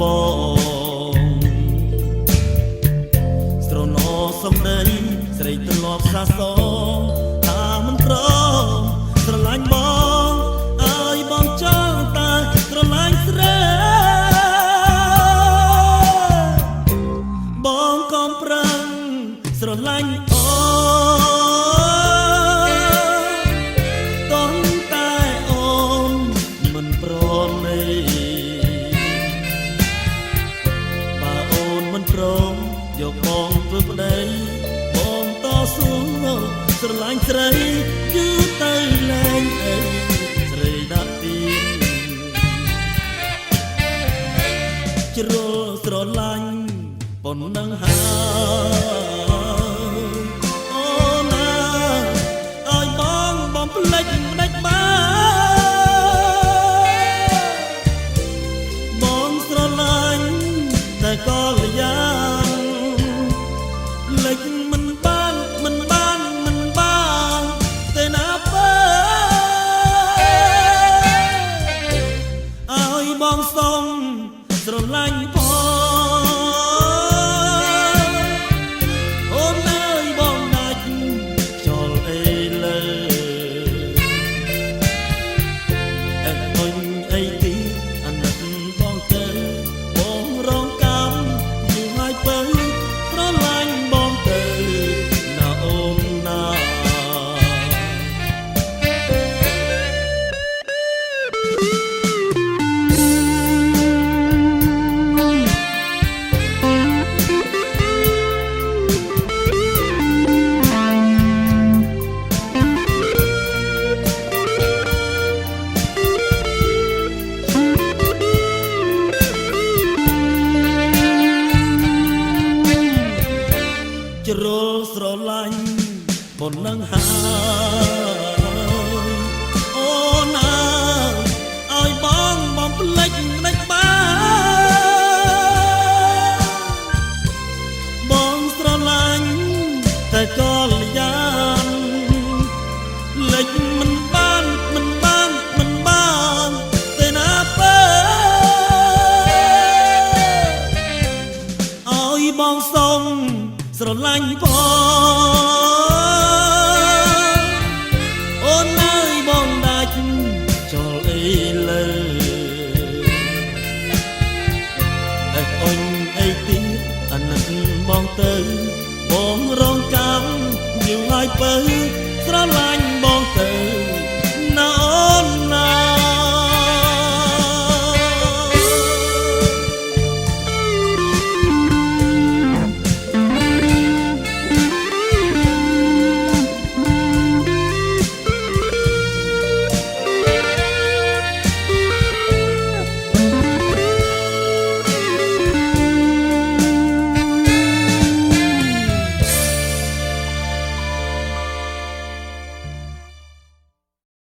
បងស្រណោសំដីស្រីទន្លាប់សាសងថាមិនព្រមស្រឡាញ់បងឲ្យបងចង់តែស្រឡាញ់ស្រីបងក៏ប្រឹងស្រឡាញ់អូតន់តែអូនមិនព្រមទេបើអូនមិនព្រមយកបងធ្វើប្តីបងតស៊ូស្រឡាញ់ស្រីយឺតទៅលែងអីស្រីដាក់ទីជ្រុលស្រឡាញ់ប៉ុណ្ណឹងហើយអូនណាឲ្យបងផ្លេចមិនដេចបងស្រឡាញ់តែក៏លយ៉ាងលេចមិនបានទេណាបើឲ្យបងសុំស្រឡាញ់ផងអូនអើយបងដាច់ចោលអីលើអត់អុញអីទីអាណិតបងទៅបងរងកម្មយូរហើយបើស្រឡាញ់បងទៅណាអូនណាជ្រុលស្រឡាញ់ប៉ុណ្ណឹងហើយអូនណាឲ្យបងផ្លេចមិនដេចបងស្រឡាញ់តែក៏លយ៉ាងលេចមិនបានទេណាបើឲ្យបងសុំស្រឡាញ់ផងអូនអើយបងដាច់ចោលអីលើអត់អុញអីទៀតអាណិតបងទៅបងរងកម្មយូរហើយបើស្រឡាញ់